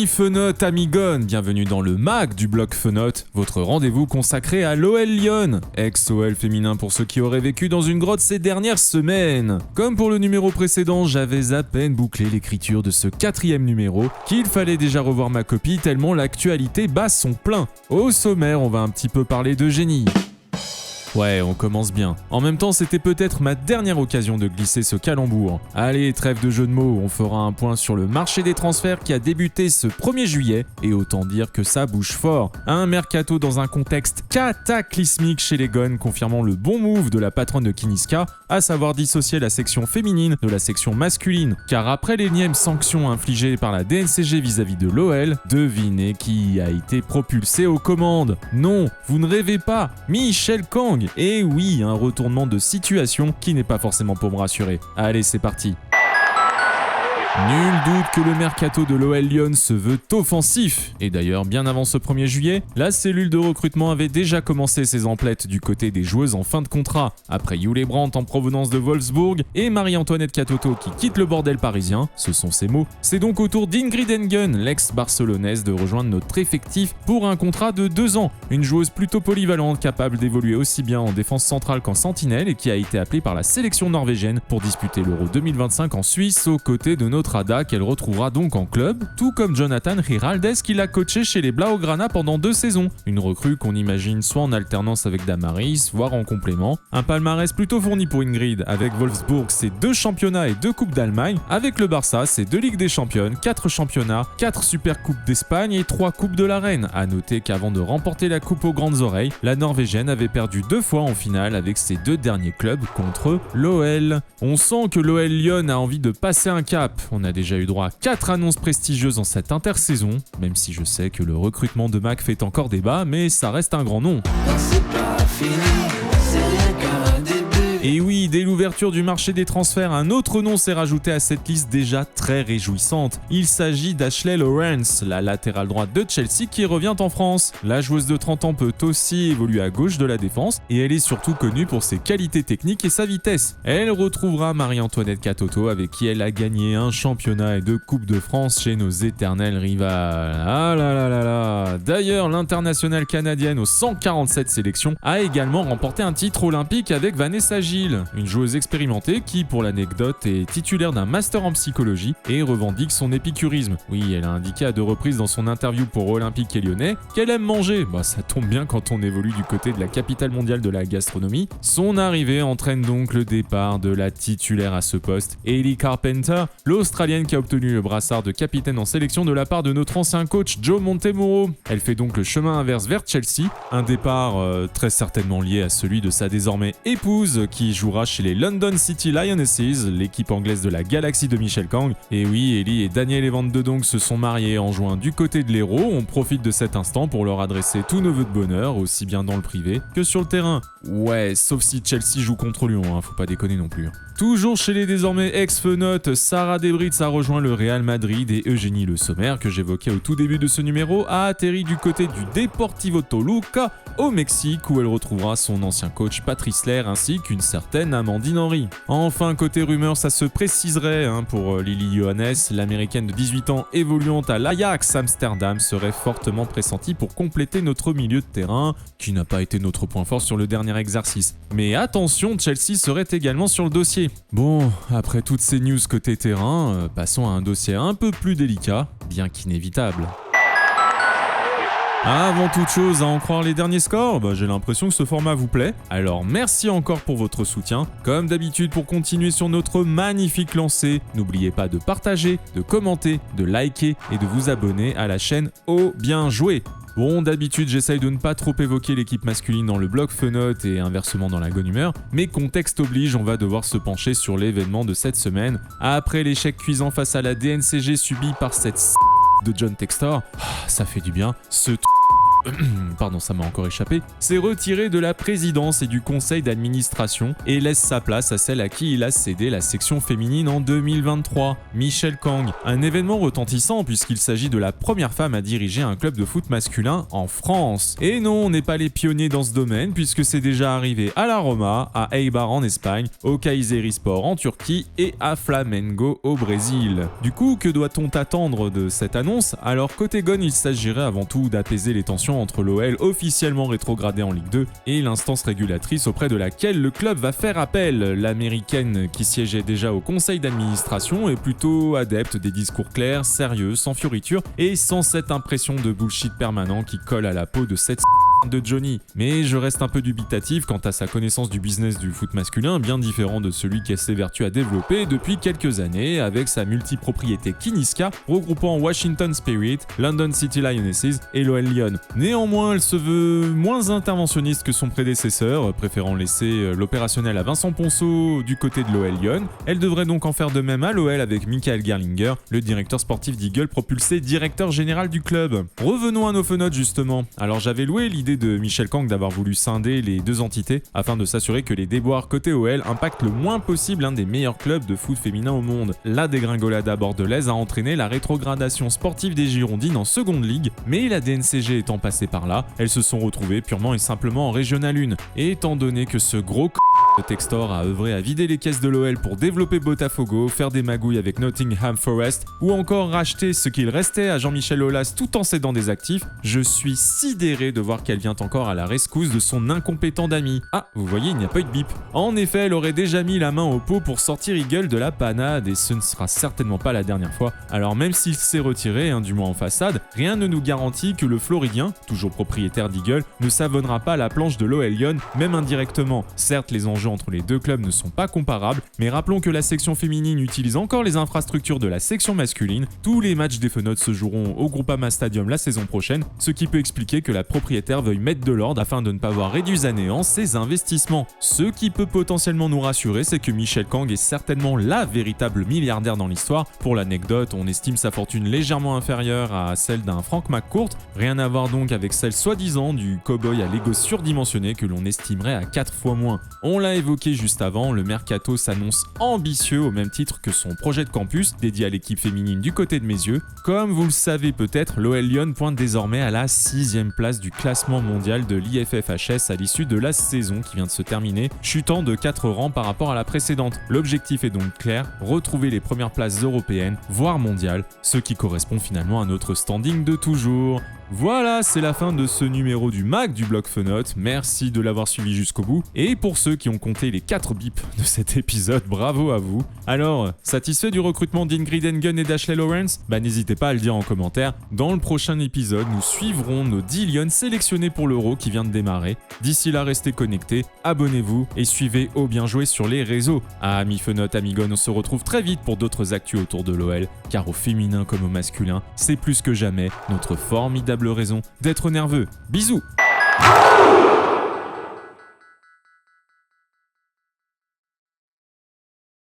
Fenote Amigon, bienvenue dans le MAC du blog Fenote, votre rendez-vous consacré à l'OL Lyon, ex-OL féminin pour ceux qui auraient vécu dans une grotte ces dernières semaines. Comme pour le numéro précédent, j'avais à peine bouclé l'écriture de ce 4e numéro qu'il fallait déjà revoir ma copie tellement l'actualité bat son plein. Au sommaire, on va un petit peu parler d'Eugénie. Ouais, on commence bien. En même temps, c'était peut-être ma dernière occasion de glisser ce calembour. Allez, trêve de jeu de mots, on fera un point sur le marché des transferts qui a débuté ce 1er juillet, et autant dire que ça bouge fort. Un mercato dans un contexte cataclysmique chez les Gones, confirmant le bon move de la patronne de Kiniska, à savoir dissocier la section féminine de la section masculine. Car après l'énième sanction infligée par la DNCG vis-à-vis de l'OL, devinez qui a été propulsé aux commandes. Non, vous ne rêvez pas, Michel Kang. Et oui, un retournement de situation qui n'est pas forcément pour me rassurer. Allez, c'est parti. Nul doute que le mercato de l'OL Lyon se veut offensif. Et d'ailleurs, bien avant ce 1er juillet, la cellule de recrutement avait déjà commencé ses emplettes du côté des joueuses en fin de contrat. Après Jule Brandt en provenance de Wolfsburg et Marie-Antoinette Katoto qui quitte le bordel parisien, ce sont ses mots, c'est donc au tour d'Ingrid Engen, l'ex-barcelonaise, de rejoindre notre effectif pour un contrat de 2 ans. Une joueuse plutôt polyvalente, capable d'évoluer aussi bien en défense centrale qu'en sentinelle et qui a été appelée par la sélection norvégienne pour disputer l'Euro 2025 en Suisse aux côtés de notre Ada qu'elle retrouvera donc en club, tout comme Jonathan Giraldes qui l'a coaché chez les Blaugrana pendant 2 saisons. Une recrue qu'on imagine soit en alternance avec Damaris, voire en complément. Un palmarès plutôt fourni pour Ingrid, avec Wolfsburg c'est 2 championnats et 2 coupes d'Allemagne, avec le Barça c'est 2 Ligues des Championnes, 4 championnats, 4 super coupes d'Espagne et 3 coupes de la Reine. A noter qu'avant de remporter la coupe aux grandes oreilles, la Norvégienne avait perdu 2 fois en finale avec ses 2 derniers clubs contre l'OL. On sent que l'OL Lyon a envie de passer un cap. On a déjà eu droit à 4 annonces prestigieuses en cette intersaison, même si je sais que le recrutement de Mac fait encore débat, mais ça reste un grand nom. Et oui, dès l'ouverture du marché des transferts, un autre nom s'est rajouté à cette liste déjà très réjouissante. Il s'agit d'Ashley Lawrence, la latérale droite de Chelsea qui revient en France. La joueuse de 30 ans peut aussi évoluer à gauche de la défense et elle est surtout connue pour ses qualités techniques et sa vitesse. Elle retrouvera Marie-Antoinette Katoto avec qui elle a gagné un championnat et 2 coupes de France chez nos éternels rivales. Ah là là là là. D'ailleurs, l'internationale canadienne aux 147 sélections a également remporté un titre olympique avec Vanessa Gilles, une joueuse expérimentée qui, pour l'anecdote, est titulaire d'un master en psychologie et revendique son épicurisme. Oui, elle a indiqué à 2 reprises dans son interview pour Olympique et Lyonnais qu'elle aime manger. Bah, ça tombe bien quand on évolue du côté de la capitale mondiale de la gastronomie. Son arrivée entraîne donc le départ de la titulaire à ce poste, Hayley Carpenter, l'Australienne qui a obtenu le brassard de capitaine en sélection de la part de notre ancien coach Joe Montemurro. Elle fait donc le chemin inverse vers Chelsea, un départ très certainement lié à celui de sa désormais épouse qui jouera chez les London City Lionesses, l'équipe anglaise de la galaxie de Michel Kang. Et oui, Ellie et Daniel Evans de Donk se sont mariés en juin du côté de l'Hérault. On profite de cet instant pour leur adresser tous nos vœux de bonheur, aussi bien dans le privé que sur le terrain. Ouais, sauf si Chelsea joue contre Lyon, faut pas déconner non plus. Toujours chez les désormais ex-Fenotes, Sarah Debritz a rejoint le Real Madrid et Eugénie Le Sommer, que j'évoquais au tout début de ce numéro, a atterri du côté du Deportivo Toluca au Mexique où elle retrouvera son ancien coach Patrice Lair ainsi qu'une certaine Amandine Henry. Enfin, côté rumeurs, ça se préciserait pour Lily Johannes, l'américaine de 18 ans évoluant à l'Ajax Amsterdam serait fortement pressentie pour compléter notre milieu de terrain, qui n'a pas été notre point fort sur le dernier exercice. Mais attention, Chelsea serait également sur le dossier. Bon, après toutes ces news côté terrain, passons à un dossier un peu plus délicat, bien qu'inévitable. Avant toute chose, à en croire les derniers scores, j'ai l'impression que ce format vous plaît. Alors merci encore pour votre soutien. Comme d'habitude, pour continuer sur notre magnifique lancée, n'oubliez pas de partager, de commenter, de liker et de vous abonner à la chaîne Oh Bien Joué. Bon, d'habitude, j'essaye de ne pas trop évoquer l'équipe masculine dans le blog Fenote et inversement dans la bonne humeur, mais contexte oblige, on va devoir se pencher sur l'événement de cette semaine. Après l'échec cuisant face à la DNCG subi par cette de John Textor, ça fait du bien, ce pardon, ça m'a encore échappé, s'est retiré de la présidence et du conseil d'administration et laisse sa place à celle à qui il a cédé la section féminine en 2023, Michelle Kang. Un événement retentissant puisqu'il s'agit de la première femme à diriger un club de foot masculin en France. Et non, on n'est pas les pionniers dans ce domaine puisque c'est déjà arrivé à la Roma, à Eibar en Espagne, au Kayserispor en Turquie et à Flamengo au Brésil. Du coup, que doit-on attendre de cette annonce? Alors côté Gone, il s'agirait avant tout d'apaiser les tensions entre l'OL officiellement rétrogradé en Ligue 2 et l'instance régulatrice auprès de laquelle le club va faire appel. L'américaine qui siégeait déjà au conseil d'administration est plutôt adepte des discours clairs, sérieux, sans fioritures et sans cette impression de bullshit permanent qui colle à la peau de cette de Johnny. Mais je reste un peu dubitatif quant à sa connaissance du business du foot masculin, bien différent de celui qu'elle s'évertue à développer depuis quelques années avec sa multipropriété Kiniska, regroupant Washington Spirit, London City Lionesses et l'OL Lyon. Néanmoins, elle se veut moins interventionniste que son prédécesseur, préférant laisser l'opérationnel à Vincent Ponceau du côté de l'OL Lyon. Elle devrait donc en faire de même à l'OL avec Michael Gerlinger, le directeur sportif d'Eagle propulsé directeur général du club. Revenons à nos fenotes justement. Alors j'avais loué l'idée de Michelle Kang d'avoir voulu scinder les deux entités afin de s'assurer que les déboires côté OL impactent le moins possible un des meilleurs clubs de foot féminin au monde. La dégringolade bordelaise a entraîné la rétrogradation sportive des Girondines en seconde ligue, mais la DNCG étant passée par là, elles se sont retrouvées purement et simplement en Régional 1. Et étant donné que ce gros de Textor a œuvré à vider les caisses de l'OL pour développer Botafogo, faire des magouilles avec Nottingham Forest ou encore racheter ce qu'il restait à Jean-Michel Aulas tout en cédant des actifs, je suis sidéré de voir qu'elle vient encore à la rescousse de son incompétent ami. Ah, vous voyez, il n'y a pas eu de bip. En effet, elle aurait déjà mis la main au pot pour sortir Eagle de la panade et ce ne sera certainement pas la dernière fois. Alors même s'il s'est retiré, du moins en façade, rien ne nous garantit que le Floridien, toujours propriétaire d'Eagle, ne savonnera pas la planche de l'OL Lyon, même indirectement. Certes, les enjeux entre les deux clubs ne sont pas comparables, mais rappelons que la section féminine utilise encore les infrastructures de la section masculine. Tous les matchs des Fenotes se joueront au Groupama Stadium la saison prochaine, ce qui peut expliquer que la propriétaire veuille mettre de l'ordre afin de ne pas voir réduits à néant ses investissements. Ce qui peut potentiellement nous rassurer, c'est que Michelle Kang est certainement la véritable milliardaire dans l'histoire. Pour l'anecdote, on estime sa fortune légèrement inférieure à celle d'un Frank McCourt, rien à voir donc avec celle soi-disant du cow-boy à l'ego surdimensionné que l'on estimerait à 4 fois moins. On l'a évoqué juste avant, le mercato s'annonce ambitieux au même titre que son projet de campus dédié à l'équipe féminine du côté de mes yeux. Comme vous le savez peut-être, l'OL Lyon pointe désormais à la 6e place du classement mondial de l'IFFHS à l'issue de la saison qui vient de se terminer, chutant de 4 rangs par rapport à la précédente. L'objectif est donc clair, retrouver les premières places européennes, voire mondiales, ce qui correspond finalement à notre standing de toujours. Voilà, c'est la fin de ce numéro du MAG du blog Fenote. Merci de l'avoir suivi jusqu'au bout. Et pour ceux qui ont compté les 4 bips de cet épisode, bravo à vous. Alors, satisfait du recrutement d'Ingrid Engen et d'Ashley Lawrence? N'hésitez pas à le dire en commentaire. Dans le prochain épisode, nous suivrons nos 10 Lions sélectionnés pour l'Euro qui vient de démarrer. D'ici là, restez connectés, abonnez-vous et suivez Au Bien Joué sur les réseaux. Amis Fenote, amis Gone, on se retrouve très vite pour d'autres actus autour de l'OL, car au féminin comme au masculin, c'est plus que jamais notre formidable raison d'être nerveux. Bisous!